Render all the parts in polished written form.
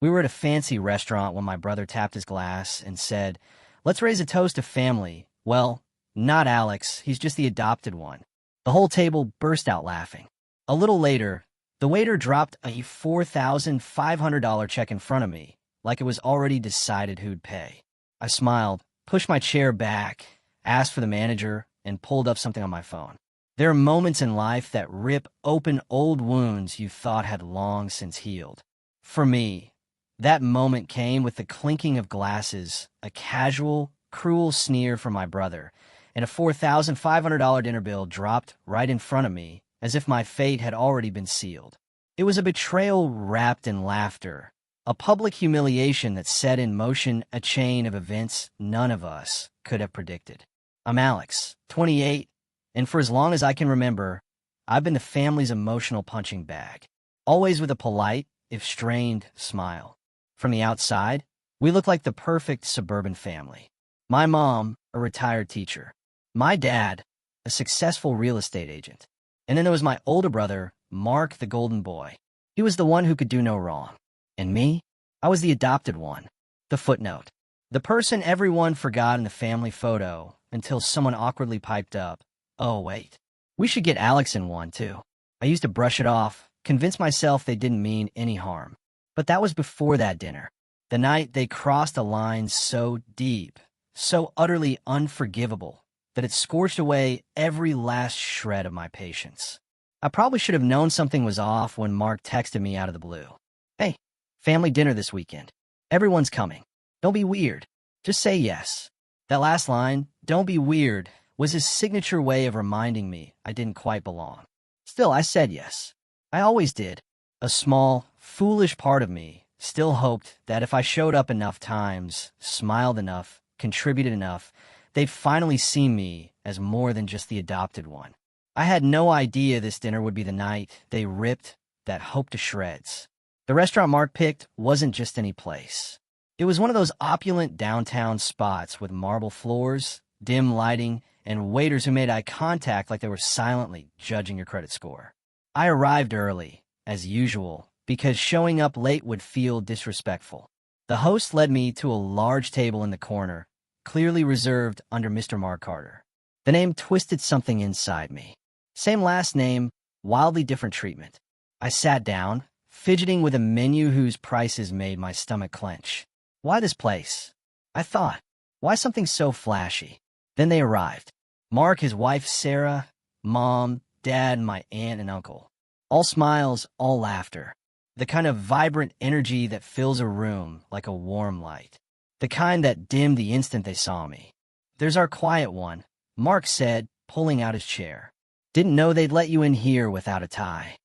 We were at a fancy restaurant when my brother tapped his glass and said, "Let's raise a toast to family." Well, not Alex, he's just the adopted one. The whole table burst out laughing. A little later, the waiter dropped a $4,500 check in front of me, like it was already decided who'd pay. I smiled, pushed my chair back, asked for the manager, and pulled up something on my phone. There are moments in life that rip open old wounds you thought had long since healed. For me, that moment came with the clinking of glasses, a casual, cruel sneer from my brother, and a $4,500 dinner bill dropped right in front of me, as if my fate had already been sealed. It was a betrayal wrapped in laughter, a public humiliation that set in motion a chain of events none of us could have predicted. I'm Alex, 28, and for as long as I can remember, I've been the family's emotional punching bag, always with a polite, if strained, smile. From the outside, we look like the perfect suburban family. My mom, a retired teacher. My dad, a successful real estate agent. And then there was my older brother, Mark the golden boy. He was the one who could do no wrong. And me? I was the adopted one. The footnote. The person everyone forgot in the family photo until someone awkwardly piped up, "Oh, wait. We should get Alex in one, too." I used to brush it off, convince myself they didn't mean any harm. But that was before that dinner. The night they crossed a line so deep, so utterly unforgivable, that it scorched away every last shred of my patience. I probably should have known something was off when Mark texted me out of the blue. "Hey, family dinner this weekend. Everyone's coming. Don't be weird. Just say yes." That last line, "Don't be weird," was his signature way of reminding me I didn't quite belong. Still, I said yes. I always did. A small, foolish part of me still hoped that if I showed up enough times, smiled enough, contributed enough, they'd finally see me as more than just the adopted one. I had no idea this dinner would be the night they ripped that hope to shreds. The restaurant Mark picked wasn't just any place. It was one of those opulent downtown spots with marble floors, dim lighting, and waiters who made eye contact like they were silently judging your credit score. I arrived early, as usual, because showing up late would feel disrespectful. The host led me to a large table in the corner, clearly reserved under Mr. Mark Carter. The name twisted something inside me. Same last name, wildly different treatment. I sat down, fidgeting with a menu whose prices made my stomach clench. Why this place? I thought. Why something so flashy? Then they arrived. Mark, his wife Sarah, mom, dad, and my aunt and uncle. All smiles, all laughter. The kind of vibrant energy that fills a room like a warm light. The kind that dimmed the instant they saw me. "There's our quiet one," Mark said, pulling out his chair. "Didn't know they'd let you in here without a tie."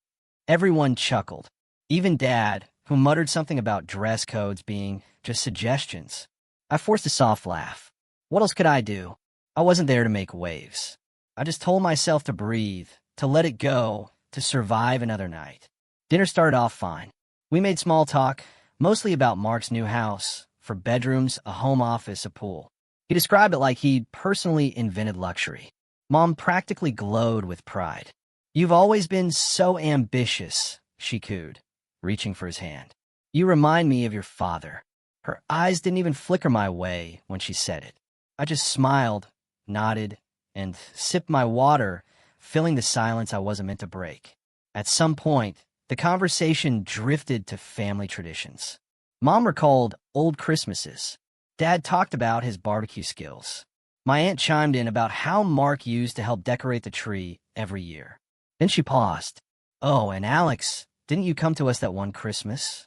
Everyone chuckled. Even Dad, who muttered something about dress codes being just suggestions. I forced a soft laugh. What else could I do? I wasn't there to make waves. I just told myself to breathe, to let it go, to survive another night. Dinner started off fine. We made small talk, mostly about Mark's new house, for bedrooms, a home office, a pool. He described it like he'd personally invented luxury. Mom practically glowed with pride. "You've always been so ambitious," she cooed, reaching for his hand. "You remind me of your father." Her eyes didn't even flicker my way when she said it. I just smiled, nodded, and sipped my water, filling the silence I wasn't meant to break. At some point, the conversation drifted to family traditions. Mom recalled old Christmases. Dad talked about his barbecue skills. My aunt chimed in about how Mark used to help decorate the tree every year. Then she paused. "Oh, and Alex, didn't you come to us that one Christmas?"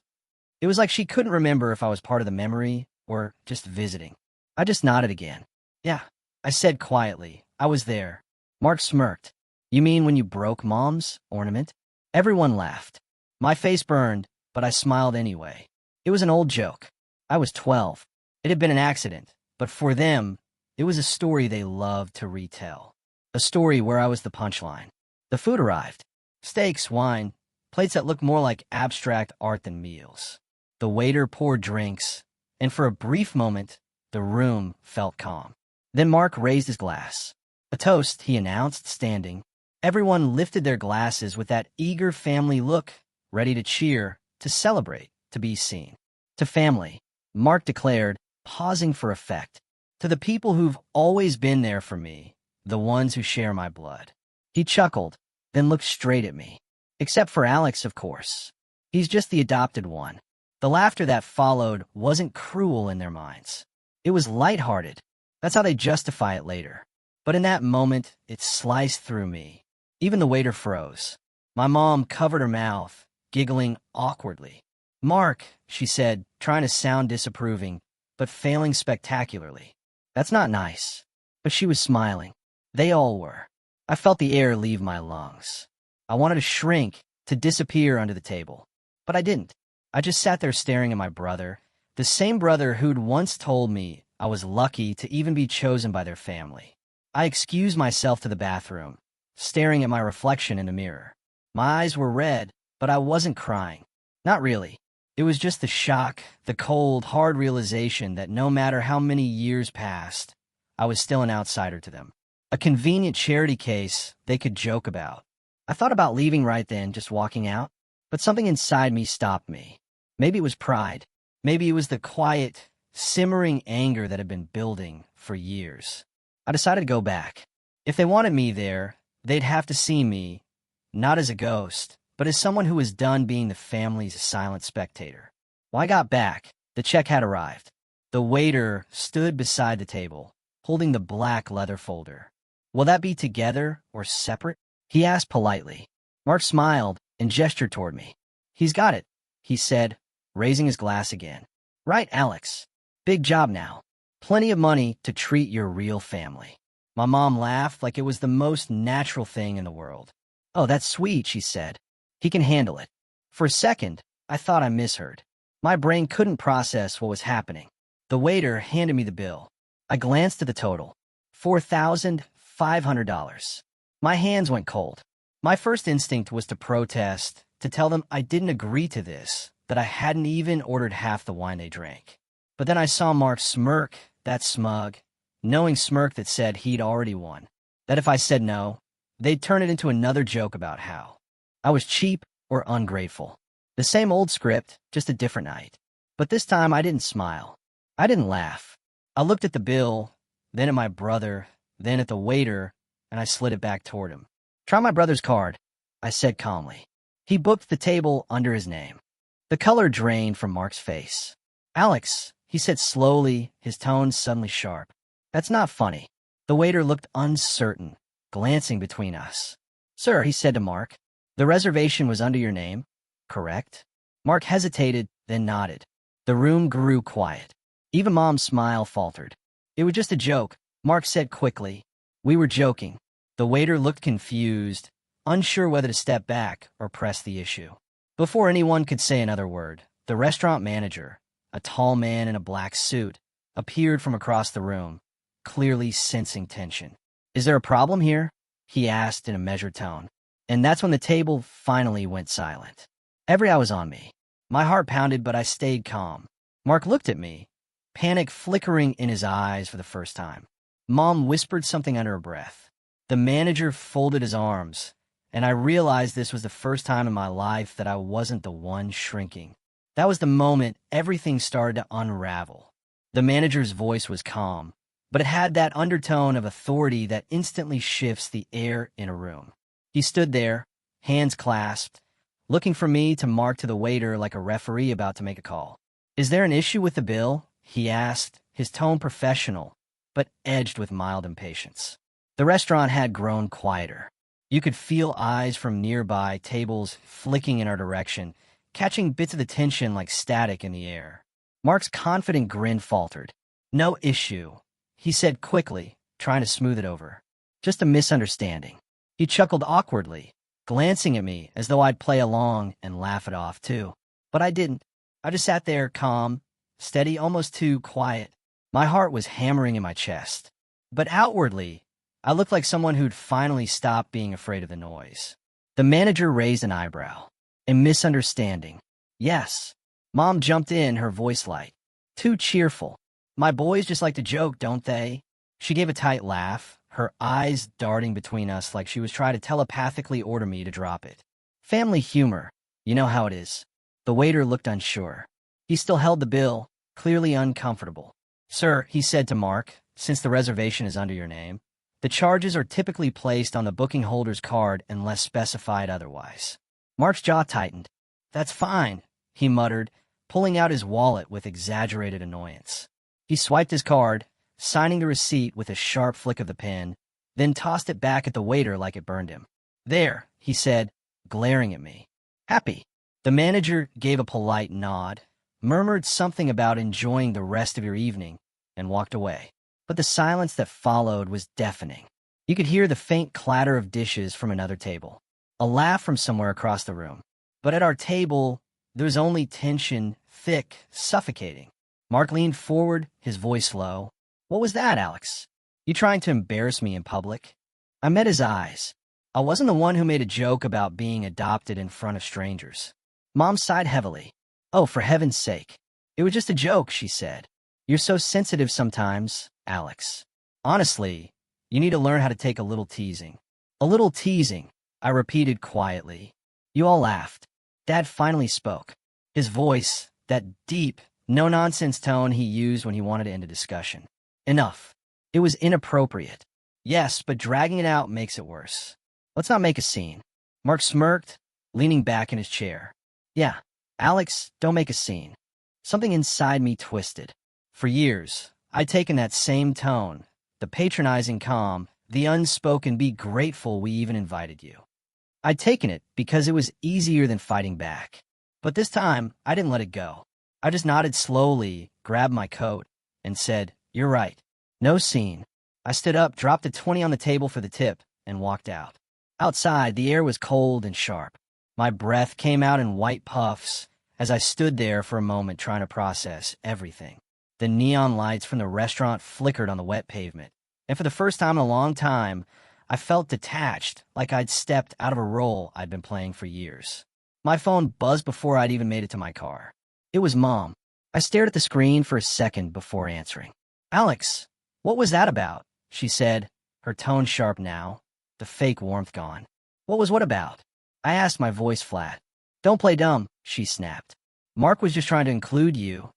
It was like she couldn't remember if I was part of the memory or just visiting. I just nodded again. "Yeah," I said quietly. "I was there." Mark smirked. "You mean when you broke Mom's ornament?" Everyone laughed. My face burned, but I smiled anyway. It was an old joke. I was 12. It had been an accident, but for them, it was a story they loved to retell. A story where I was the punchline. The food arrived. Steaks, wine, plates that looked more like abstract art than meals. The waiter poured drinks, and for a brief moment, the room felt calm. Then Mark raised his glass. "A toast," he announced, standing. Everyone lifted their glasses with that eager family look, ready to cheer, to celebrate, to be seen. To family, Mark declared, pausing for effect. To the people who've always been there for me, the ones who share my blood. He chuckled, then looked straight at me. Except for Alex, of course. He's just the adopted one. The laughter that followed wasn't cruel in their minds. It was lighthearted. That's how they justify it later. But in that moment, it sliced through me. Even the waiter froze. My mom covered her mouth, giggling awkwardly. "Mark," she said, trying to sound disapproving, but failing spectacularly. "That's not nice." But she was smiling. They all were. I felt the air leave my lungs. I wanted to shrink, to disappear under the table. But I didn't. I just sat there staring at my brother, the same brother who'd once told me I was lucky to even be chosen by their family. I excused myself to the bathroom, staring at my reflection in the mirror. My eyes were red, but I wasn't crying. Not really. It was just the shock, the cold, hard realization that no matter how many years passed, I was still an outsider to them. A convenient charity case they could joke about. I thought about leaving right then, just walking out, but something inside me stopped me. Maybe it was pride. Maybe it was the quiet, simmering anger that had been building for years. I decided to go back. If they wanted me there, they'd have to see me, not as a ghost, but as someone who was done being the family's silent spectator. When I got back, the check had arrived. The waiter stood beside the table, holding the black leather folder. "Will that be together or separate?" he asked politely. Mark smiled and gestured toward me. "He's got it," he said, raising his glass again. "Right, Alex. Big job now. Plenty of money to treat your real family." My mom laughed like it was the most natural thing in the world. "Oh, that's sweet," she said. "He can handle it." For a second, I thought I misheard. My brain couldn't process what was happening. The waiter handed me the bill. I glanced at the total. $4,500. My hands went cold. My first instinct was to protest, to tell them I didn't agree to this, that I hadn't even ordered half the wine they drank. But then I saw Mark smirk, that smug, knowing smirk that said he'd already won. That if I said no, they'd turn it into another joke about how I was cheap or ungrateful. The same old script, just a different night. But this time I didn't smile. I didn't laugh. I looked at the bill, then at my brother, then at the waiter, and I slid it back toward him. "Try my brother's card," I said calmly. He booked the table under his name. The color drained from Mark's face. "Alex," he said slowly, his tone suddenly sharp. "That's not funny." The waiter looked uncertain, glancing between us. "Sir," he said to Mark, "the reservation was under your name, correct?" Mark hesitated, then nodded. The room grew quiet. Even Mom's smile faltered. "It was just a joke," Mark said quickly. "We were joking." The waiter looked confused, unsure whether to step back or press the issue. Before anyone could say another word, the restaurant manager, a tall man in a black suit, appeared from across the room, clearly sensing tension. "Is there a problem here?" he asked in a measured tone. And that's when the table finally went silent. Every eye was on me. My heart pounded, but I stayed calm. Mark looked at me, panic flickering in his eyes for the first time. Mom whispered something under her breath. The manager folded his arms, and I realized this was the first time in my life that I wasn't the one shrinking. That was the moment everything started to unravel. The manager's voice was calm, but it had that undertone of authority that instantly shifts the air in a room. He stood there, hands clasped, looking from me to Mark to the waiter like a referee about to make a call. "Is there an issue with the bill?" he asked, his tone professional, but edged with mild impatience. The restaurant had grown quieter. You could feel eyes from nearby tables flicking in our direction, catching bits of the tension like static in the air. Mark's confident grin faltered. "No issue," he said quickly, trying to smooth it over. "Just a misunderstanding." He chuckled awkwardly, glancing at me as though I'd play along and laugh it off too. But I didn't. I just sat there calm, steady, almost too quiet. My heart was hammering in my chest. But outwardly, I looked like someone who'd finally stopped being afraid of the noise. The manager raised an eyebrow. "A misunderstanding." "Yes." Mom jumped in, her voice light. "Too cheerful. My boys just like to joke, don't they?" She gave a tight laugh, her eyes darting between us like she was trying to telepathically order me to drop it. "Family humor. You know how it is." The waiter looked unsure. He still held the bill, clearly uncomfortable. "Sir," he said to Mark, "since the reservation is under your name, the charges are typically placed on the booking holder's card unless specified otherwise." Mark's jaw tightened. "That's fine," he muttered, pulling out his wallet with exaggerated annoyance. He swiped his card, signing the receipt with a sharp flick of the pen, then tossed it back at the waiter like it burned him. "There," he said, glaring at me. "Happy?" The manager gave a polite nod, murmured something about enjoying the rest of your evening, and walked away. But the silence that followed was deafening. You could hear the faint clatter of dishes from another table, a laugh from somewhere across the room. But at our table, there was only tension, thick, suffocating. Mark leaned forward, his voice low. "What was that, Alex? You trying to embarrass me in public?" I met his eyes. I wasn't the one who made a joke about being adopted in front of strangers. Mom sighed heavily. "Oh, for heaven's sake. It was just a joke," she said. "You're so sensitive sometimes, Alex. Honestly, you need to learn how to take a little teasing." "A little teasing," I repeated quietly. You all laughed. Dad finally spoke. His voice, that deep, no-nonsense tone he used when he wanted to end a discussion. "Enough. It was inappropriate." "Yes, but dragging it out makes it worse. Let's not make a scene." Mark smirked, leaning back in his chair. "Yeah, Alex, don't make a scene." Something inside me twisted. For years, I'd taken that same tone, the patronizing calm, the unspoken "be grateful we even invited you." I'd taken it because it was easier than fighting back. But this time, I didn't let it go. I just nodded slowly, grabbed my coat, and said, "You're right. No scene." I stood up, dropped a 20 on the table for the tip, and walked out. Outside, the air was cold and sharp. My breath came out in white puffs as I stood there for a moment trying to process everything. The neon lights from the restaurant flickered on the wet pavement, and for the first time in a long time, I felt detached, like I'd stepped out of a role I'd been playing for years. My phone buzzed before I'd even made it to my car. It was Mom. I stared at the screen for a second before answering. "Alex, what was that about?" she said, her tone sharp now, the fake warmth gone. What about?" I asked, my voice flat. "Don't play dumb," she snapped. "Mark was just trying to include you,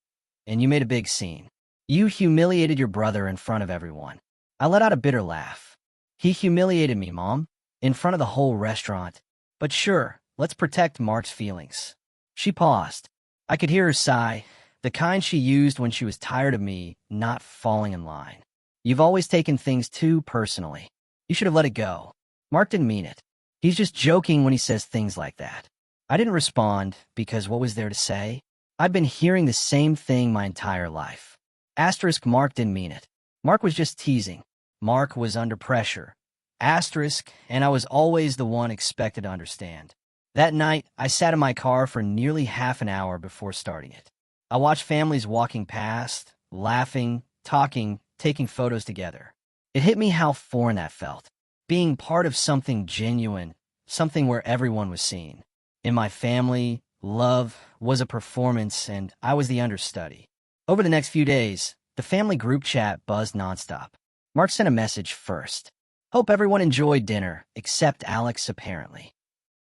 and you made a big scene. You humiliated your brother in front of everyone." I let out a bitter laugh. "He humiliated me, Mom, in front of the whole restaurant. But sure, let's protect Mark's feelings." She paused. I could hear her sigh, the kind she used when she was tired of me not falling in line. "You've always taken things too personally. You should have let it go. Mark didn't mean it. He's just joking when he says things like that." I didn't respond because what was there to say? I'd been hearing the same thing my entire life. Asterisk, Mark didn't mean it. Mark was just teasing. Mark was under pressure. Asterisk, and I was always the one expected to understand. That night, I sat in my car for nearly half an hour before starting it. I watched families walking past, laughing, talking, taking photos together. It hit me how foreign that felt. Being part of something genuine, something where everyone was seen. In my family, love was a performance, and I was the understudy. Over the next few days, the family group chat buzzed nonstop. Mark sent a message first. "Hope everyone enjoyed dinner, except Alex, apparently."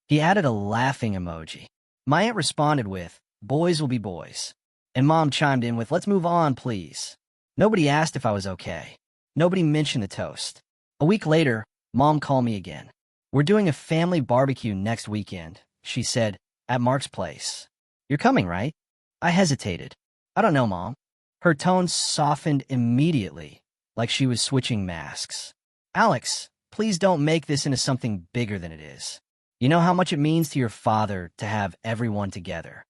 He added a laughing emoji. My aunt responded with, "Boys will be boys." And Mom chimed in with, "Let's move on, please." Nobody asked if I was okay. Nobody mentioned the toast. A week later, Mom called me again. "We're doing a family barbecue next weekend," she said, "at Mark's place. You're coming, right?" I hesitated. "I don't know, Mom." Her tone softened immediately, like she was switching masks. "Alex, please don't make this into something bigger than it is. You know how much it means to your father to have everyone together."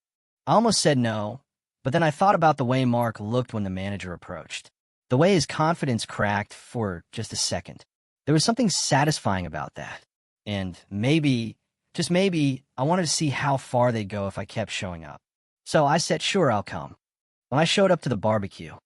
I almost said no, but then I thought about the way Mark looked when the manager approached. The way his confidence cracked for just a second. There was something satisfying about that. And maybe, just maybe, I wanted to see how far they'd go if I kept showing up. So I said, "Sure, I'll come." When I showed up to the barbecue,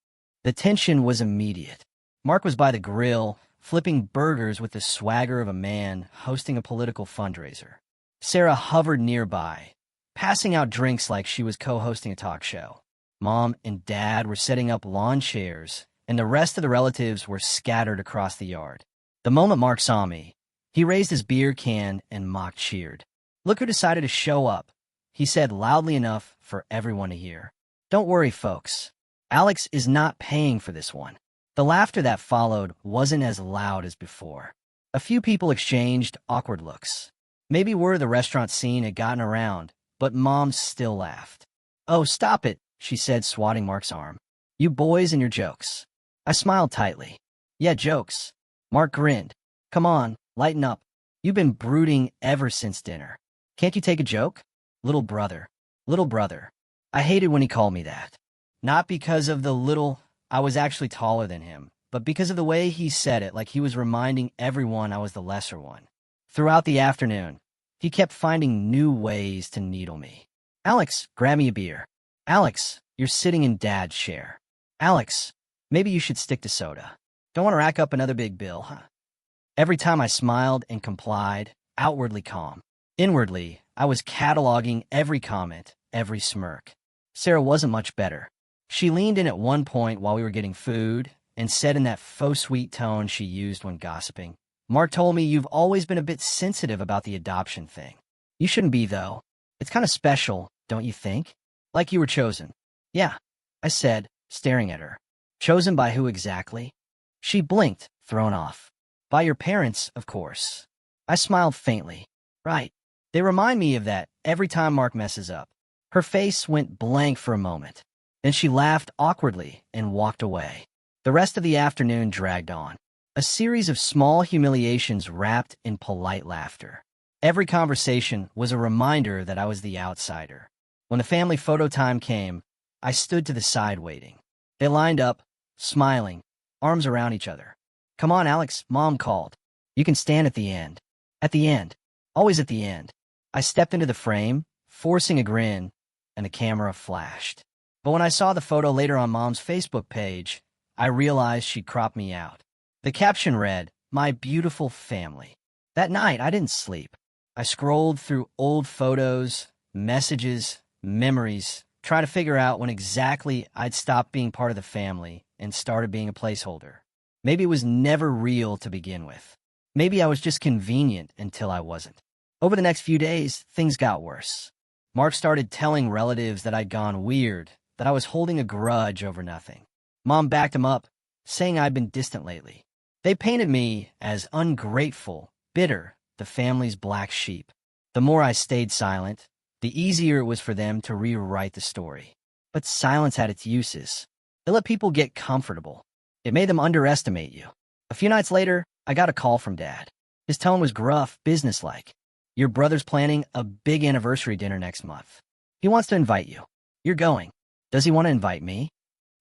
the tension was immediate. Mark was by the grill, flipping burgers with the swagger of a man hosting a political fundraiser. Sarah hovered nearby, passing out drinks like she was co-hosting a talk show. Mom and Dad were setting up lawn chairs, and the rest of the relatives were scattered across the yard. The moment Mark saw me, he raised his beer can and mock cheered. "Look who decided to show up," he said loudly enough for everyone to hear. Don't worry, folks. Alex is not paying for this one. The laughter that followed wasn't as loud as before. A few people exchanged awkward looks. Maybe word of the restaurant scene had gotten around, but Mom still laughed. "Oh, stop it," she said, swatting Mark's arm. "You boys and your jokes." I smiled tightly. "Yeah, jokes." Mark grinned. "Come on, lighten up. You've been brooding ever since dinner. Can't you take a joke?" Little brother. Little brother. I hated when he called me that. Not because of the little, I was actually taller than him, but because of the way he said it, like he was reminding everyone I was the lesser one. Throughout the afternoon, he kept finding new ways to needle me. "Alex, grab me a beer." "Alex, you're sitting in Dad's chair." "Alex, maybe you should stick to soda. Don't want to rack up another big bill, huh?" Every time I smiled and complied, outwardly calm. Inwardly, I was cataloging every comment, every smirk. Sarah wasn't much better. She leaned in at one point while we were getting food and said in that faux sweet tone she used when gossiping, "Mark told me you've always been a bit sensitive about the adoption thing. You shouldn't be, though. It's kind of special, don't you think? Like you were chosen." "Yeah," I said, staring at her. "Chosen by who exactly?" She blinked, thrown off. "By your parents, of course." I smiled faintly. "Right. They remind me of that every time Mark messes up." Her face went blank for a moment. Then she laughed awkwardly and walked away. The rest of the afternoon dragged on. A series of small humiliations wrapped in polite laughter. Every conversation was a reminder that I was the outsider. When the family photo time came, I stood to the side waiting. They lined up, smiling, arms around each other. "Come on, Alex," Mom called. "You can stand at the end." At the end. Always at the end. I stepped into the frame, forcing a grin, and the camera flashed. But when I saw the photo later on Mom's Facebook page, I realized she'd cropped me out. The caption read, "My beautiful family." That night, I didn't sleep. I scrolled through old photos, messages, memories, trying to figure out when exactly I'd stopped being part of the family and started being a placeholder. Maybe it was never real to begin with. Maybe I was just convenient until I wasn't. Over the next few days, things got worse. Mark started telling relatives that I'd gone weird, that I was holding a grudge over nothing. Mom backed him up, saying I'd been distant lately. They painted me as ungrateful, bitter, the family's black sheep. The more I stayed silent, the easier it was for them to rewrite the story. But silence had its uses. It let people get comfortable. It made them underestimate you. A few nights later, I got a call from Dad. His tone was gruff, businesslike. "Your brother's planning a big anniversary dinner next month. He wants to invite you. You're going. Does he want to invite me?"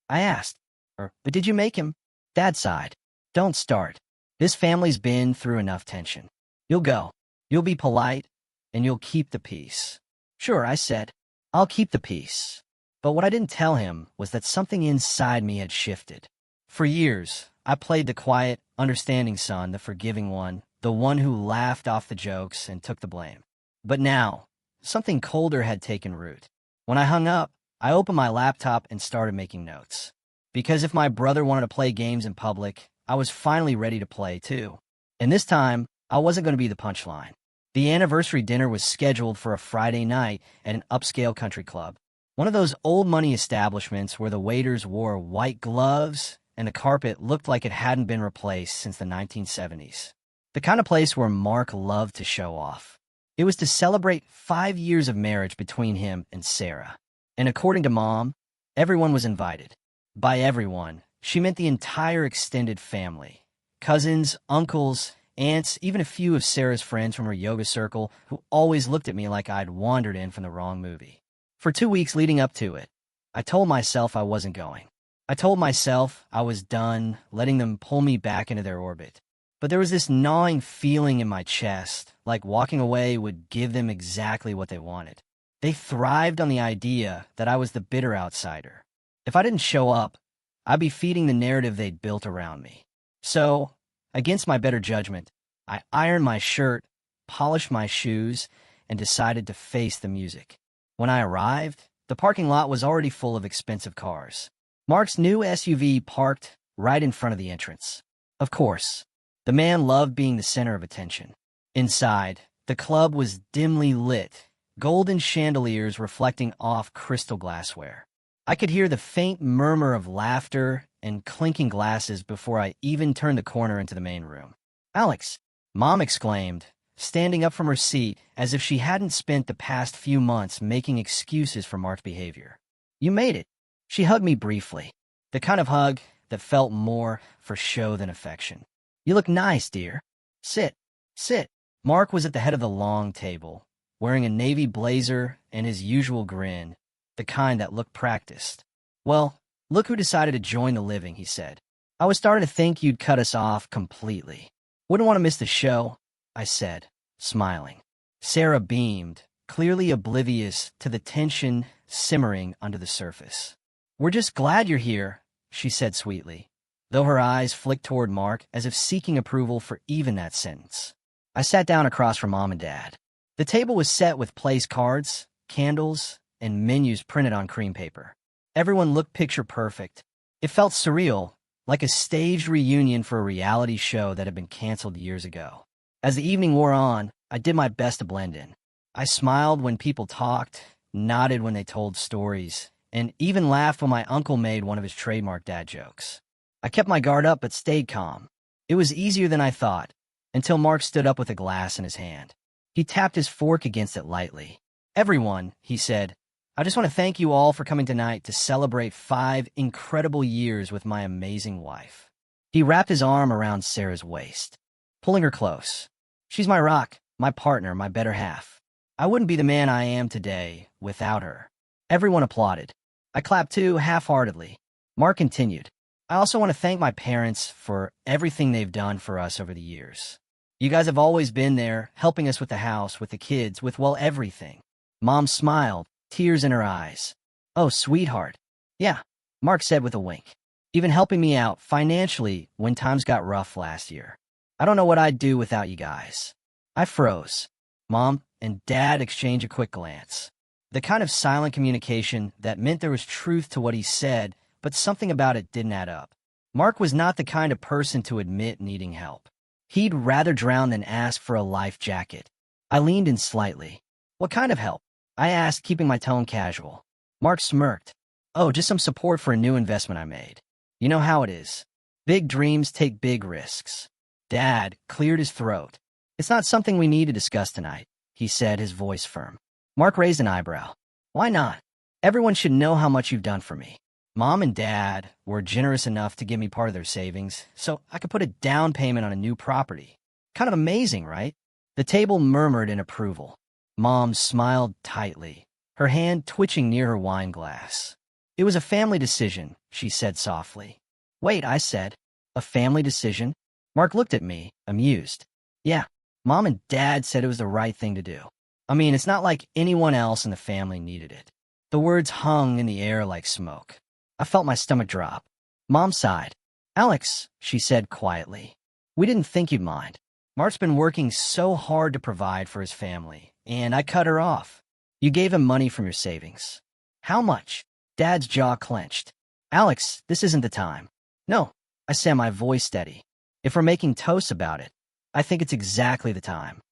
I asked. "But did you make him?" Dad sighed. "Don't start. This family's been through enough tension. You'll go. You'll be polite, and you'll keep the peace." "Sure," I said. "I'll keep the peace." But what I didn't tell him was that something inside me had shifted. For years, I played the quiet, understanding son, the forgiving one, the one who laughed off the jokes and took the blame. But now, something colder had taken root. When I hung up, I opened my laptop and started making notes. Because if my brother wanted to play games in public, I was finally ready to play too. And this time, I wasn't going to be the punchline. The anniversary dinner was scheduled for a Friday night at an upscale country club. One of those old money establishments where the waiters wore white gloves and the carpet looked like it hadn't been replaced since the 1970s. The kind of place where Mark loved to show off. It was to celebrate 5 years of marriage between him and Sarah. And according to Mom, everyone was invited. By everyone, she meant the entire extended family. Cousins, uncles, aunts, even a few of Sarah's friends from her yoga circle who always looked at me like I'd wandered in from the wrong movie. For 2 weeks leading up to it, I told myself I wasn't going. I told myself I was done letting them pull me back into their orbit. But there was this gnawing feeling in my chest, like walking away would give them exactly what they wanted. They thrived on the idea that I was the bitter outsider. If I didn't show up, I'd be feeding the narrative they'd built around me. So, against my better judgment, I ironed my shirt, polished my shoes, and decided to face the music. When I arrived, the parking lot was already full of expensive cars. Mark's new SUV parked right in front of the entrance. Of course, the man loved being the center of attention. Inside, the club was dimly lit, golden chandeliers reflecting off crystal glassware. I could hear the faint murmur of laughter and clinking glasses before I even turned the corner into the main room. "Alex!" Mom exclaimed, standing up from her seat as if she hadn't spent the past few months making excuses for Mark's behavior. "You made it." She hugged me briefly, the kind of hug that felt more for show than affection. "You look nice, dear. Sit. Sit." Mark was at the head of the long table, wearing a navy blazer and his usual grin, the kind that looked practiced. "Well, look who decided to join the living," he said. "I was starting to think you'd cut us off completely." "Wouldn't want to miss the show," I said, smiling. Sarah beamed, clearly oblivious to the tension simmering under the surface. "We're just glad you're here," she said sweetly, though her eyes flicked toward Mark as if seeking approval for even that sentence. I sat down across from Mom and Dad. The table was set with place cards, candles, and menus printed on cream paper. Everyone looked picture perfect. It felt surreal, like a staged reunion for a reality show that had been canceled years ago. As the evening wore on, I did my best to blend in. I smiled when people talked, nodded when they told stories, and even laughed when my uncle made one of his trademark dad jokes. I kept my guard up but stayed calm. It was easier than I thought, until Mark stood up with a glass in his hand. He tapped his fork against it lightly. "Everyone," he said, "I just want to thank you all for coming tonight to celebrate 5 incredible years with my amazing wife." He wrapped his arm around Sarah's waist, pulling her close. "She's my rock, my partner, my better half. I wouldn't be the man I am today without her." Everyone applauded. I clapped too, half-heartedly. Mark continued, "I also want to thank my parents for everything they've done for us over the years. You guys have always been there, helping us with the house, with the kids, with, well, everything." Mom smiled, tears in her eyes. "Oh, sweetheart." "Yeah," Mark said with a wink. "Even helping me out financially when times got rough last year. I don't know what I'd do without you guys." I froze. Mom and Dad exchanged a quick glance. The kind of silent communication that meant there was truth to what he said, but something about it didn't add up. Mark was not the kind of person to admit needing help. He'd rather drown than ask for a life jacket. I leaned in slightly. "What kind of help?" I asked, keeping my tone casual. Mark smirked. "Oh, just some support for a new investment I made. You know how it is. Big dreams take big risks." Dad cleared his throat. "It's not something we need to discuss tonight," he said, his voice firm. Mark raised an eyebrow. "Why not? Everyone should know how much you've done for me." Mom and Dad were generous enough to give me part of their savings, so I could put a down payment on a new property. Kind of amazing, right? The table murmured in approval. Mom smiled tightly, her hand twitching near her wine glass. "It was a family decision," she said softly. "Wait," I said. "A family decision?" Mark looked at me, amused. "Yeah, Mom and Dad said it was the right thing to do. I mean, it's not like anyone else in the family needed it." The words hung in the air like smoke. I felt my stomach drop. Mom sighed. "Alex," she said quietly, "we didn't think you'd mind. Mark's been working so hard to provide for his family, and I cut her off. You gave him money from your savings." "How much?" Dad's jaw clenched. "Alex, this isn't the time." "No," I said, my voice steady. "If we're making toasts about it, I think it's exactly the time."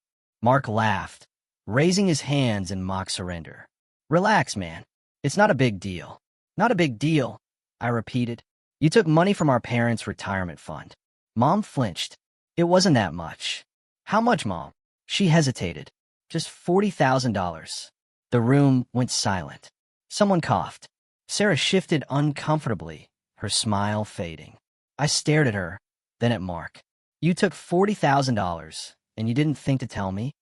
Mark laughed, raising his hands in mock surrender. "Relax, man. It's not a big deal." "Not a big deal," I repeated. "You took money from our parents' retirement fund." Mom flinched. "It wasn't that much." "How much, Mom?" She hesitated. "Just $40,000. The room went silent. Someone coughed. Sarah shifted uncomfortably, her smile fading. I stared at her, then at Mark. "You took $40,000, and you didn't think to tell me?"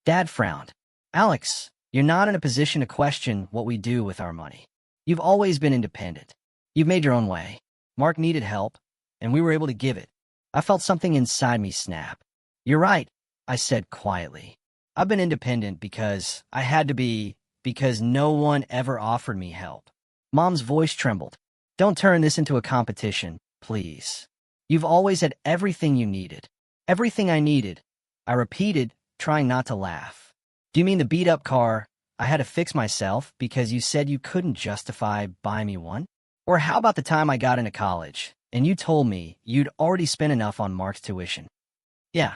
Dad frowned. "Alex, you're not in a position to question what we do with our money. You've always been independent. You've made your own way. Mark needed help, and we were able to give it." I felt something inside me snap. "You're right," I said quietly. "I've been independent because I had to be, because no one ever offered me help." Mom's voice trembled. "Don't turn this into a competition, please. You've always had everything you needed." "Everything I needed," I repeated, trying not to laugh. "Do you mean the beat-up car I had to fix myself because you said you couldn't justify buying me one? Or how about the time I got into college, and you told me you'd already spent enough on Mark's tuition?" "Yeah,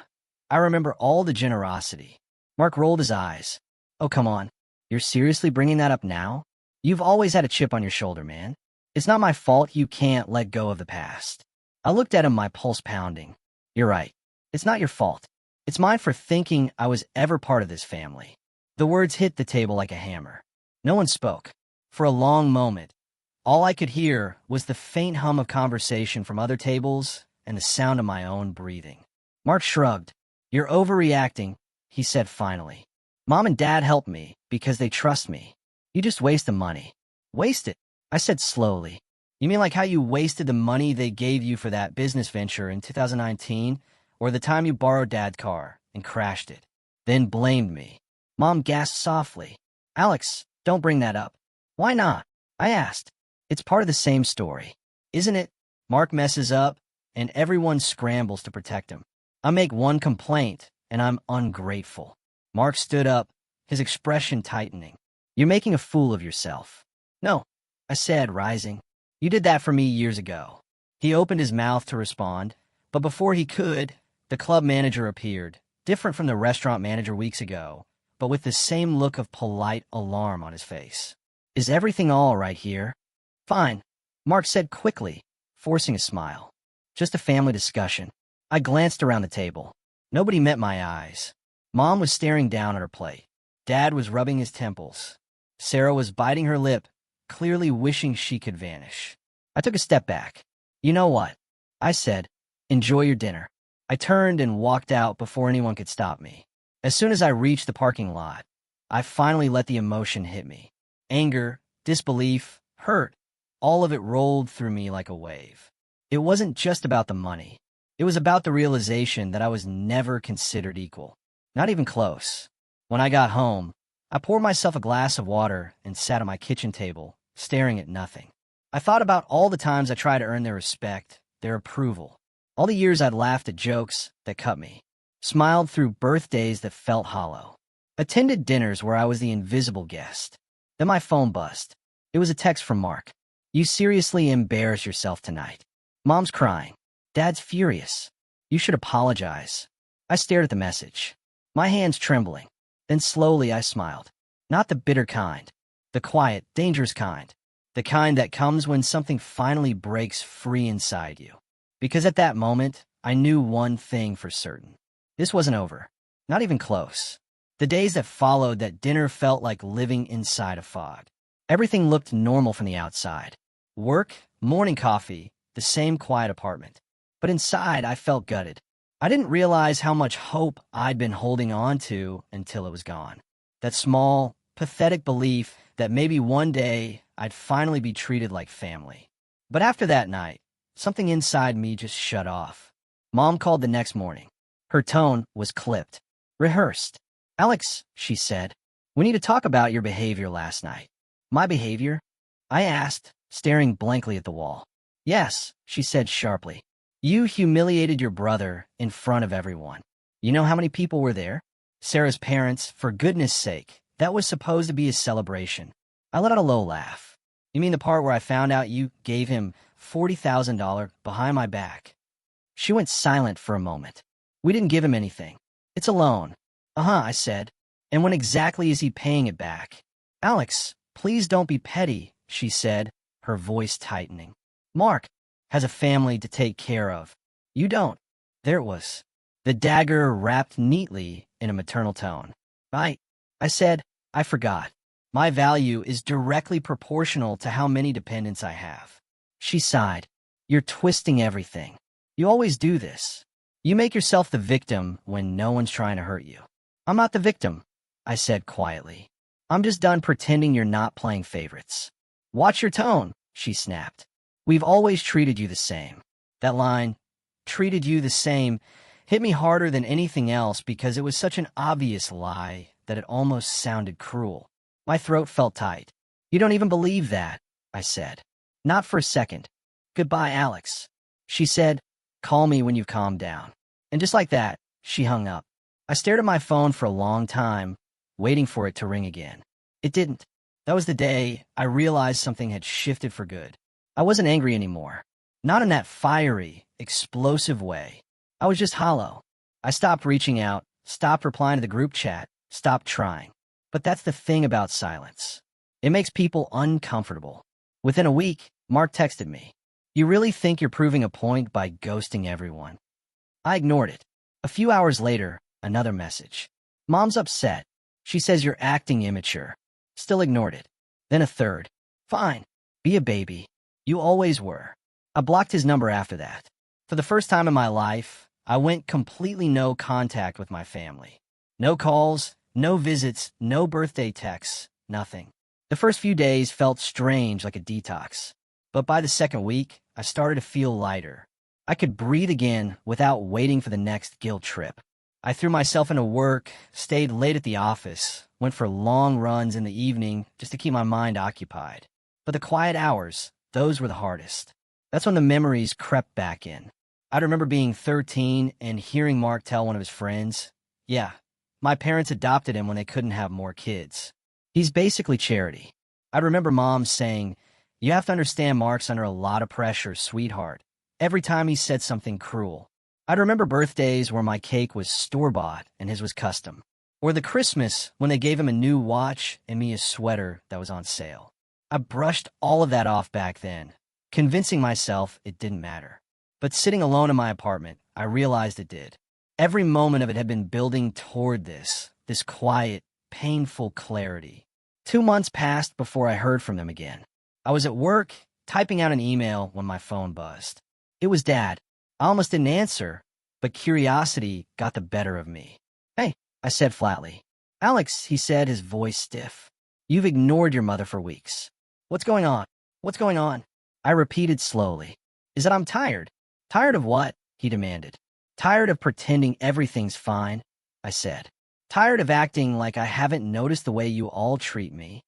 I remember all the generosity." Mark rolled his eyes. "Oh, come on. You're seriously bringing that up now?" You've always had a chip on your shoulder, man. It's not my fault you can't let go of the past. I looked at him, my pulse pounding. You're right. It's not your fault. It's mine for thinking I was ever part of this family. The words hit the table like a hammer. No one spoke. For a long moment, all I could hear was the faint hum of conversation from other tables and the sound of my own breathing. Mark shrugged. You're overreacting, he said finally. Mom and Dad helped me because they trust me. You just waste the money. Waste it, I said slowly. You mean like how you wasted the money they gave you for that business venture in 2019, or the time you borrowed Dad's car and crashed it, then blamed me? Mom gasped softly. Alex, don't bring that up. Why not? I asked. It's part of the same story, isn't it? Mark messes up, and everyone scrambles to protect him. I make one complaint, and I'm ungrateful. Mark stood up, his expression tightening. You're making a fool of yourself. No, I said, rising. You did that for me years ago. He opened his mouth to respond, but before he could, the club manager appeared, different from the restaurant manager weeks ago, but with the same look of polite alarm on his face. Is everything all right here? Fine, Mark said quickly, forcing a smile. Just a family discussion. I glanced around the table. Nobody met my eyes. Mom was staring down at her plate. Dad was rubbing his temples. Sarah was biting her lip, clearly wishing she could vanish. I took a step back. You know what? I said, enjoy your dinner. I turned and walked out before anyone could stop me. As soon as I reached the parking lot, I finally let the emotion hit me. Anger, disbelief, hurt, all of it rolled through me like a wave. It wasn't just about the money. It was about the realization that I was never considered equal. Not even close. When I got home, I poured myself a glass of water and sat at my kitchen table, staring at nothing. I thought about all the times I tried to earn their respect, their approval. All the years I'd laughed at jokes that cut me, smiled through birthdays that felt hollow, attended dinners where I was the invisible guest. Then my phone buzzed. It was a text from Mark. You seriously embarrass yourself tonight. Mom's crying. Dad's furious. You should apologize. I stared at the message, my hands trembling. Then slowly I smiled. Not the bitter kind, the quiet, dangerous kind. The kind that comes when something finally breaks free inside you. Because at that moment, I knew one thing for certain. This wasn't over. Not even close. The days that followed that dinner felt like living inside a fog. Everything looked normal from the outside. Work, morning coffee, the same quiet apartment. But inside, I felt gutted. I didn't realize how much hope I'd been holding on to until it was gone. That small, pathetic belief that maybe one day I'd finally be treated like family. But after that night, something inside me just shut off. Mom called the next morning. Her tone was clipped, rehearsed. Alex, she said, we need to talk about your behavior last night. My behavior? I asked, staring blankly at the wall. Yes, she said sharply. You humiliated your brother in front of everyone. You know how many people were there? Sarah's parents, for goodness sake. That was supposed to be a celebration. I let out a low laugh. You mean the part where I found out you gave him $40,000 behind my back? She went silent for a moment. We didn't give him anything. It's a loan. I said. And when exactly is he paying it back? Alex, please don't be petty, she said, her voice tightening. Mark has a family to take care of. You don't. There it was. The dagger wrapped neatly in a maternal tone. I said, I forgot. My value is directly proportional to how many dependents I have. She sighed. You're twisting everything. You always do this. You make yourself the victim when no one's trying to hurt you. I'm not the victim, I said quietly. I'm just done pretending you're not playing favorites. Watch your tone, she snapped. We've always treated you the same. That line, treated you the same, hit me harder than anything else because it was such an obvious lie that it almost sounded cruel. My throat felt tight. You don't even believe that, I said. Not for a second. Goodbye, Alex. She said, call me when you've calmed down. And just like that, she hung up. I stared at my phone for a long time, waiting for it to ring again. It didn't. That was the day I realized something had shifted for good. I wasn't angry anymore. Not in that fiery, explosive way. I was just hollow. I stopped reaching out, stopped replying to the group chat, stopped trying. But that's the thing about silence. It makes people uncomfortable. Within a week, Mark texted me, "You really think you're proving a point by ghosting everyone?" I ignored it. A few hours later, another message. "Mom's upset. She says you're acting immature." Still ignored it. Then a third. "Fine. Be a baby. You always were." I blocked his number after that. For the first time in my life, I went completely no contact with my family. No calls, no visits, no birthday texts, nothing. The first few days felt strange, like a detox. But by the second week, I started to feel lighter. I could breathe again without waiting for the next guilt trip. I threw myself into work, stayed late at the office, went for long runs in the evening just to keep my mind occupied. But the quiet hours, those were the hardest. That's when the memories crept back in. I remember being 13 and hearing Mark tell one of his friends, "Yeah, my parents adopted him when they couldn't have more kids. He's basically charity." I remember Mom saying, "You have to understand Mark's under a lot of pressure, sweetheart," every time he said something cruel. I'd remember birthdays where my cake was store-bought and his was custom. Or the Christmas when they gave him a new watch and me a sweater that was on sale. I brushed all of that off back then, convincing myself it didn't matter. But sitting alone in my apartment, I realized it did. Every moment of it had been building toward this quiet, painful clarity. 2 months passed before I heard from them again. I was at work, typing out an email when my phone buzzed. It was Dad. I almost didn't answer, but curiosity got the better of me. "Hey," I said flatly. "Alex," he said, his voice stiff. "You've ignored your mother for weeks. What's going on? What's going on?" I repeated slowly. "Is that I'm tired." "Tired of what?" he demanded. "Tired of pretending everything's fine," I said. "Tired of acting like I haven't noticed the way you all treat me."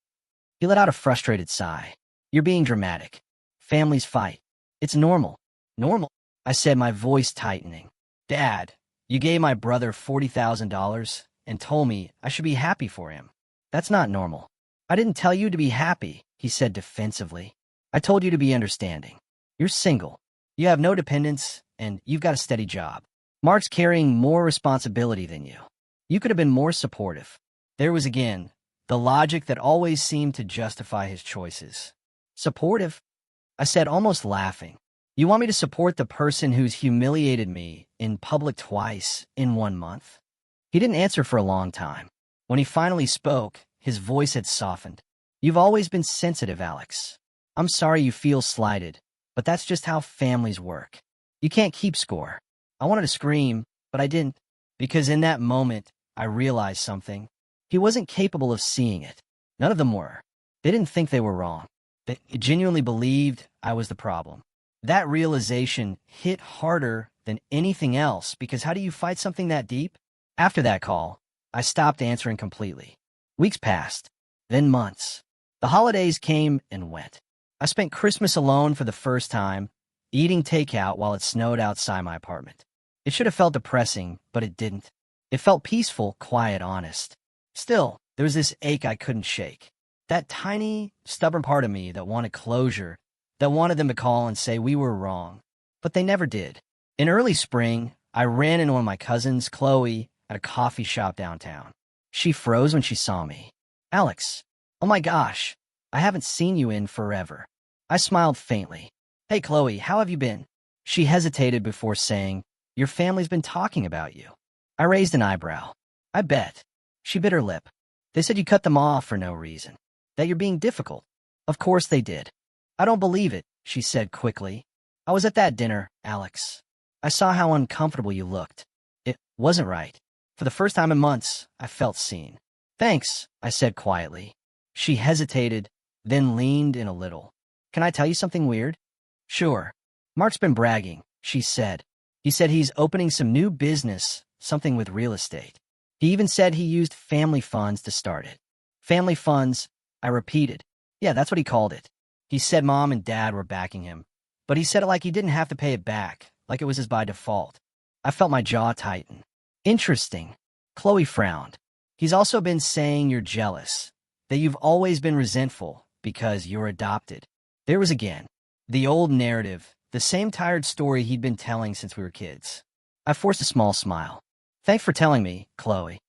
He let out a frustrated sigh. "You're being dramatic. Families fight. It's normal." "Normal?" I said, my voice tightening. "Dad, you gave my brother $40,000 and told me I should be happy for him. That's not normal." "I didn't tell you to be happy," he said defensively. "I told you to be understanding. You're single. You have no dependents, and you've got a steady job. Mark's carrying more responsibility than you. You could have been more supportive." There was again the logic that always seemed to justify his choices. "Supportive?" I said, almost laughing. "You want me to support the person who's humiliated me in public twice in 1 month?" He didn't answer for a long time. When he finally spoke, his voice had softened. "You've always been sensitive, Alex. I'm sorry you feel slighted, but that's just how families work. You can't keep score." I wanted to scream, but I didn't, because in that moment, I realized something. He wasn't capable of seeing it. None of them were. They didn't think they were wrong. They genuinely believed I was the problem. That realization hit harder than anything else, because how do you fight something that deep? After that call, I stopped answering completely. Weeks passed, then months. The holidays came and went. I spent Christmas alone for the first time, eating takeout while it snowed outside my apartment. It should have felt depressing, but it didn't. It felt peaceful, quiet, honest. Still, there was this ache I couldn't shake. That tiny, stubborn part of me that wanted closure, that wanted them to call and say we were wrong. But they never did. In early spring, I ran into one of my cousins, Chloe, at a coffee shop downtown. She froze when she saw me. "Alex, oh my gosh, I haven't seen you in forever." I smiled faintly. "Hey, Chloe, how have you been?" She hesitated before saying, "Your family's been talking about you." I raised an eyebrow. "I bet." She bit her lip. "They said you cut them off for no reason, that you're being difficult." "Of course they did." "I don't believe it," she said quickly. "I was at that dinner, Alex. I saw how uncomfortable you looked. It wasn't right. For the first time in months, I felt seen." "Thanks," I said quietly. She hesitated, then leaned in a little. "Can I tell you something weird?" "Sure." "Mark's been bragging," she said. "He said he's opening some new business, something with real estate. He even said he used family funds to start it." "Family funds," I repeated. "Yeah, that's what he called it." He said Mom and Dad were backing him, but he said it like he didn't have to pay it back, like it was his by default. I felt my jaw tighten. "Interesting." Chloe frowned. "He's also been saying you're jealous, that you've always been resentful because you're adopted." There was again the old narrative, the same tired story he'd been telling since we were kids. I forced a small smile. "Thanks for telling me, Chloe."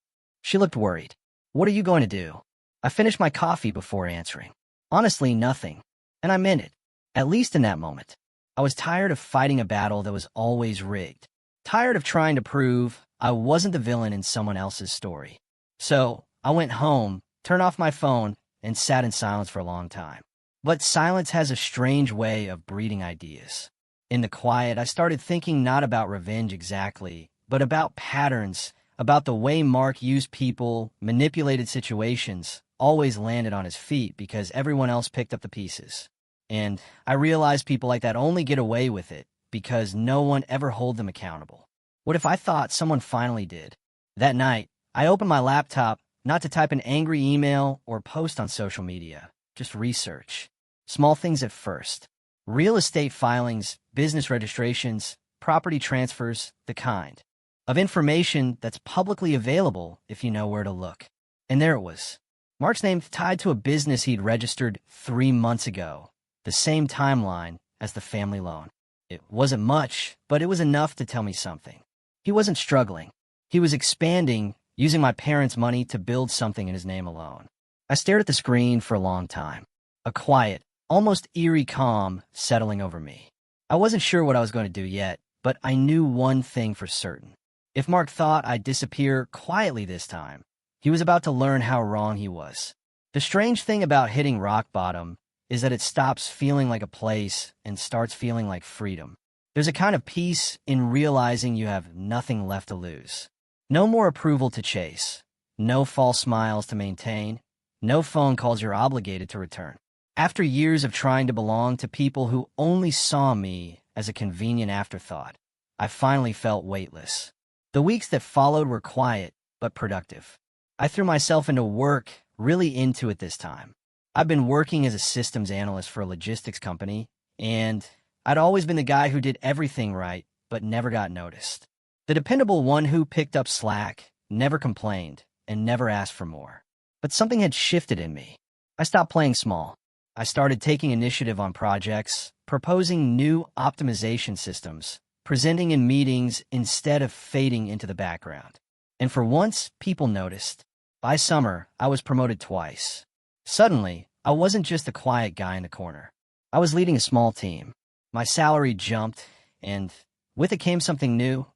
She looked worried. "What are you going to do?" I finished my coffee before answering. Honestly, nothing. And I meant it. At least in that moment. I was tired of fighting a battle that was always rigged. Tired of trying to prove I wasn't the villain in someone else's story. So, I went home, turned off my phone, and sat in silence for a long time. But silence has a strange way of breeding ideas. In the quiet, I started thinking not about revenge exactly, but about patterns, about the way Mark used people, manipulated situations, always landed on his feet because everyone else picked up the pieces. And I realized people like that only get away with it because no one ever hold them accountable. What if I thought someone finally did? That night, I opened my laptop not to type an angry email or post on social media, just research. Small things at first. Real estate filings, business registrations, property transfers, the kind of information that's publicly available if you know where to look. And there it was. Mark's name tied to a business he'd registered 3 months ago, the same timeline as the family loan. It wasn't much, but it was enough to tell me something. He wasn't struggling. He was expanding, using my parents' money to build something in his name alone. I stared at the screen for a long time. A quiet, almost eerie calm settling over me. I wasn't sure what I was going to do yet, but I knew one thing for certain. If Mark thought I'd disappear quietly this time, he was about to learn how wrong he was. The strange thing about hitting rock bottom is that it stops feeling like a place and starts feeling like freedom. There's a kind of peace in realizing you have nothing left to lose. No more approval to chase. No false smiles to maintain. No phone calls you're obligated to return. After years of trying to belong to people who only saw me as a convenient afterthought, I finally felt weightless. The weeks that followed were quiet, but productive. I threw myself into work, really into it this time. I've been working as a systems analyst for a logistics company, and I'd always been the guy who did everything right, but never got noticed. The dependable one who picked up slack, never complained, and never asked for more. But something had shifted in me. I stopped playing small. I started taking initiative on projects, proposing new optimization systems, presenting in meetings instead of fading into the background. And for once, people noticed. By summer, I was promoted twice. Suddenly, I wasn't just a quiet guy in the corner. I was leading a small team. My salary jumped, and with it came something new: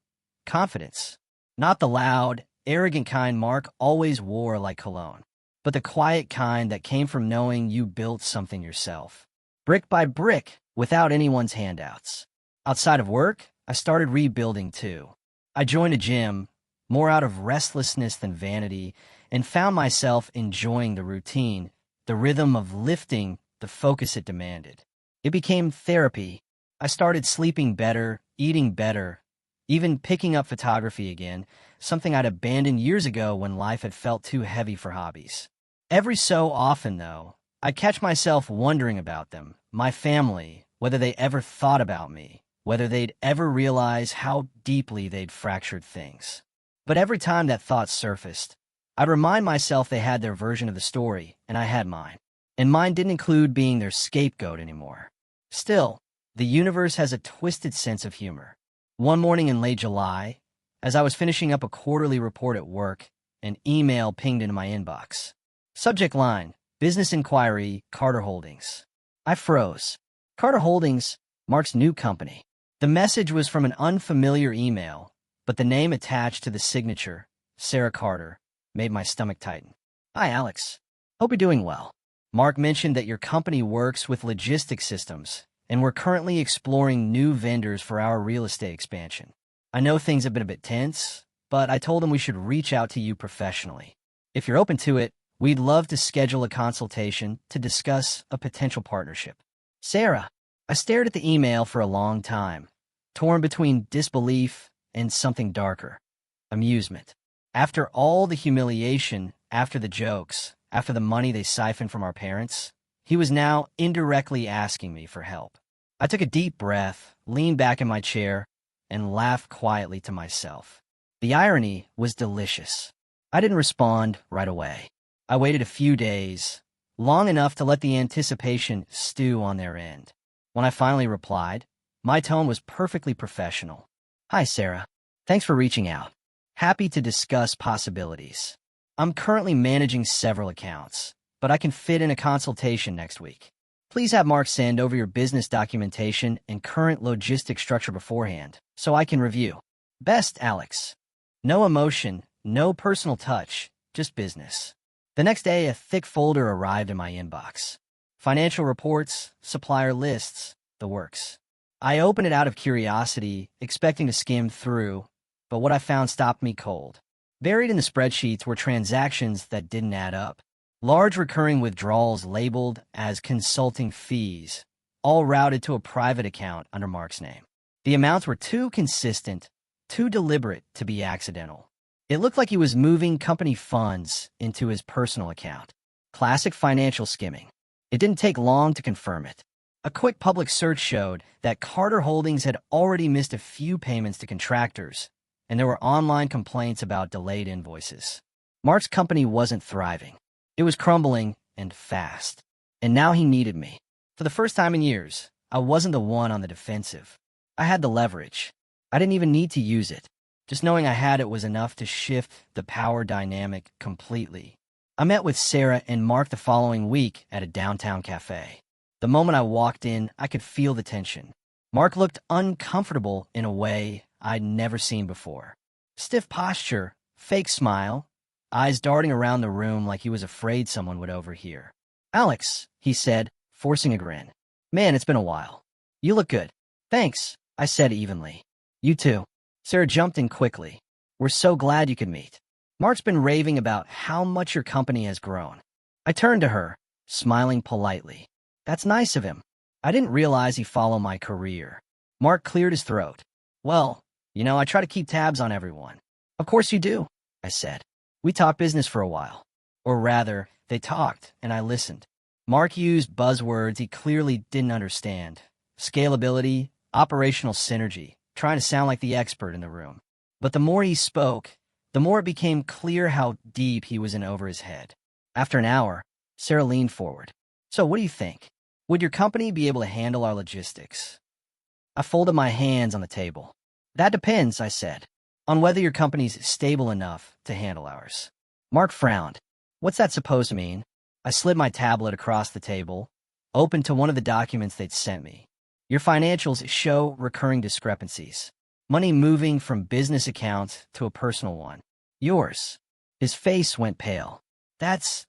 confidence. Not the loud, arrogant kind Mark always wore like cologne, but the quiet kind that came from knowing you built something yourself, brick by brick, without anyone's handouts. Outside of work, I started rebuilding too. I joined a gym, more out of restlessness than vanity, and found myself enjoying the routine, the rhythm of lifting, the focus it demanded. It became therapy. I started sleeping better, eating better, even picking up photography again, something I'd abandoned years ago when life had felt too heavy for hobbies. Every so often, though, I'd catch myself wondering about them, my family, whether they ever thought about me, whether they'd ever realize how deeply they'd fractured things. But every time that thought surfaced, I'd remind myself they had their version of the story, and I had mine. And mine didn't include being their scapegoat anymore. Still, the universe has a twisted sense of humor. One morning in late July, as I was finishing up a quarterly report at work, an email pinged into my inbox. Subject line: Business Inquiry, Carter Holdings. I froze. Carter Holdings, Mark's new company. The message was from an unfamiliar email, but the name attached to the signature, Sarah Carter, made my stomach tighten. Hi, Alex. Hope you're doing well. Mark mentioned that your company works with logistics systems, and we're currently exploring new vendors for our real estate expansion. I know things have been a bit tense, but I told him we should reach out to you professionally. If you're open to it, we'd love to schedule a consultation to discuss a potential partnership. Sarah. I stared at the email for a long time, torn between disbelief and something darker: amusement. After all the humiliation, after the jokes, after the money they siphoned from our parents, he was now indirectly asking me for help. I took a deep breath, leaned back in my chair, and laughed quietly to myself. The irony was delicious. I didn't respond right away. I waited a few days, long enough to let the anticipation stew on their end. When I finally replied, my tone was perfectly professional. Hi, Sarah. Thanks for reaching out. Happy to discuss possibilities. I'm currently managing several accounts, but I can fit in a consultation next week. Please have Mark send over your business documentation and current logistic structure beforehand, so I can review. Best, Alex. No emotion, no personal touch, just business. The next day, a thick folder arrived in my inbox. Financial reports, supplier lists, the works. I opened it out of curiosity, expecting to skim through, but what I found stopped me cold. Buried in the spreadsheets were transactions that didn't add up. Large recurring withdrawals labeled as consulting fees, all routed to a private account under Mark's name. The amounts were too consistent, too deliberate to be accidental. It looked like he was moving company funds into his personal account. Classic financial skimming. It didn't take long to confirm it. A quick public search showed that Carter Holdings had already missed a few payments to contractors, and there were online complaints about delayed invoices. Mark's company wasn't thriving. It was crumbling, and fast. And now he needed me. For the first time in years, I wasn't the one on the defensive. I had the leverage. I didn't even need to use it. Just knowing I had it was enough to shift the power dynamic completely. I met with Sarah and Mark the following week at a downtown cafe. The moment I walked in, I could feel the tension. Mark looked uncomfortable in a way I'd never seen before. Stiff posture, fake smile, eyes darting around the room like he was afraid someone would overhear. "Alex," he said, forcing a grin. "Man, it's been a while. You look good." "Thanks," I said evenly. "You too." Sarah jumped in quickly. "We're so glad you could meet. Mark's been raving about how much your company has grown." I turned to her, smiling politely. "That's nice of him. I didn't realize he followed my career." Mark cleared his throat. "Well, I try to keep tabs on everyone." "Of course you do," I said. We talked business for a while. Or rather, they talked, and I listened. Mark used buzzwords he clearly didn't understand. Scalability, operational synergy, trying to sound like the expert in the room. But the more he spoke, the more it became clear how deep he was in over his head. After an hour, Sarah leaned forward. "So what do you think? Would your company be able to handle our logistics?" I folded my hands on the table. "That depends," I said, "on whether your company's stable enough to handle ours." Mark frowned. "What's that supposed to mean?" I slid my tablet across the table, opened to one of the documents they'd sent me. "Your financials show recurring discrepancies. Money moving from business accounts to a personal one. Yours." His face went pale. That's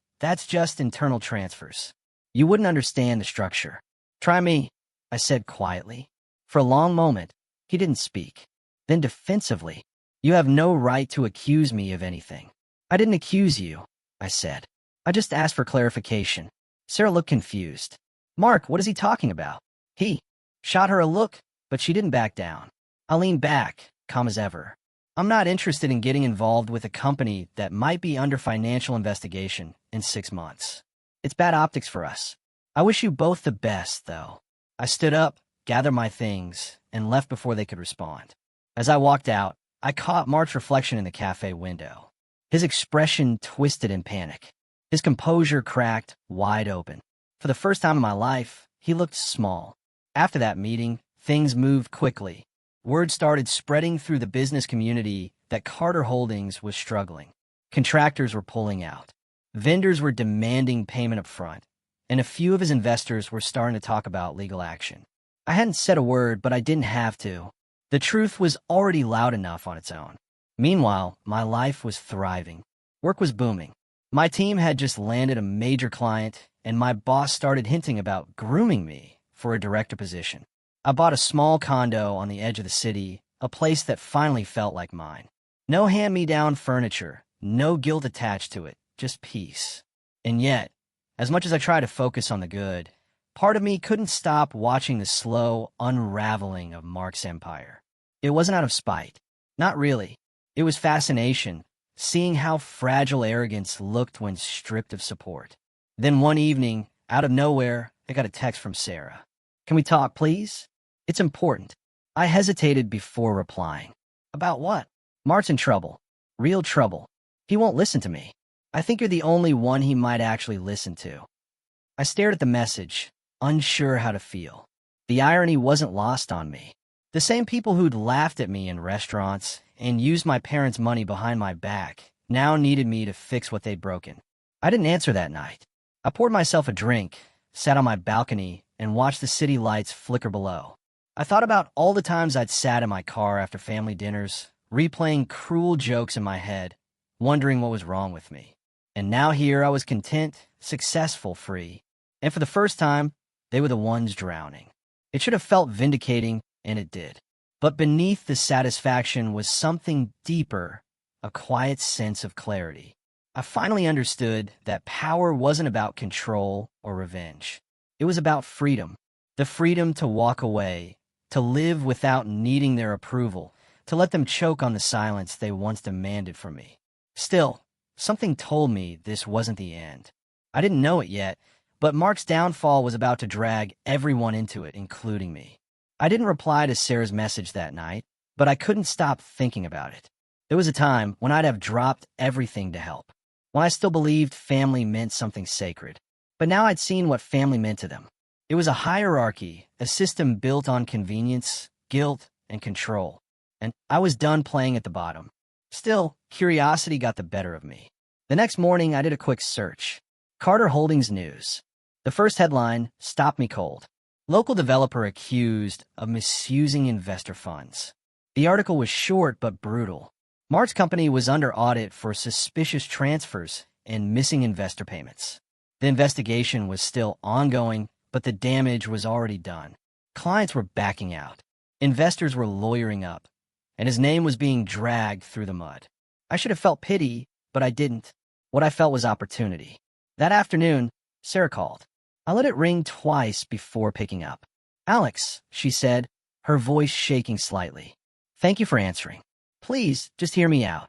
just internal transfers. You wouldn't understand the structure." "Try me," I said quietly. For a long moment, he didn't speak. Then defensively, "You have no right to accuse me of anything." "I didn't accuse you," I said. "I just asked for clarification." Sarah looked confused. "Mark, what is he talking about?" He shot her a look, but she didn't back down. I leaned back, calm as ever. "I'm not interested in getting involved with a company that might be under financial investigation in 6 months. It's bad optics for us. I wish you both the best, though." I stood up, gathered my things, and left before they could respond. As I walked out, I caught Mark's reflection in the cafe window. His expression twisted in panic. His composure cracked wide open. For the first time in my life, he looked small. After that meeting, things moved quickly. Word started spreading through the business community that Carter Holdings was struggling. Contractors were pulling out. Vendors were demanding payment up front, and a few of his investors were starting to talk about legal action. I hadn't said a word, but I didn't have to. The truth was already loud enough on its own. Meanwhile, my life was thriving. Work was booming. My team had just landed a major client, and my boss started hinting about grooming me for a director position. I bought a small condo on the edge of the city, a place that finally felt like mine. No hand-me-down furniture, no guilt attached to it, just peace. And yet, as much as I tried to focus on the good, part of me couldn't stop watching the slow unraveling of Mark's empire. It wasn't out of spite. Not really. It was fascination, seeing how fragile arrogance looked when stripped of support. Then one evening, out of nowhere, I got a text from Sarah. "Can we talk, please? It's important." I hesitated before replying. "About what?" "Mark's in trouble. Real trouble. He won't listen to me. I think you're the only one he might actually listen to." I stared at the message, unsure how to feel. The irony wasn't lost on me. The same people who'd laughed at me in restaurants and used my parents' money behind my back now needed me to fix what they'd broken. I didn't answer that night. I poured myself a drink, sat on my balcony, and watched the city lights flicker below. I thought about all the times I'd sat in my car after family dinners, replaying cruel jokes in my head, wondering what was wrong with me. And now here I was content, successful, free. And for the first time, they were the ones drowning. It should have felt vindicating, and it did. But beneath the satisfaction was something deeper, a quiet sense of clarity. I finally understood that power wasn't about control or revenge. It was about freedom. The freedom to walk away, to live without needing their approval, to let them choke on the silence they once demanded from me. Still, something told me this wasn't the end. I didn't know it yet, but Mark's downfall was about to drag everyone into it, including me. I didn't reply to Sarah's message that night, but I couldn't stop thinking about it. There was a time when I'd have dropped everything to help, when I still believed family meant something sacred. But now I'd seen what family meant to them. It was a hierarchy, a system built on convenience, guilt, and control. And I was done playing at the bottom. Still, curiosity got the better of me. The next morning, I did a quick search. Carter Holdings News. The first headline stopped me cold. Local developer accused of misusing investor funds. The article was short but brutal. Mark's company was under audit for suspicious transfers and missing investor payments. The investigation was still ongoing, but the damage was already done. Clients were backing out. Investors were lawyering up, and his name was being dragged through the mud. I should have felt pity, but I didn't. What I felt was opportunity. That afternoon, Sarah called. I let it ring twice before picking up. "Alex," she said, her voice shaking slightly. "Thank you for answering. Please, just hear me out.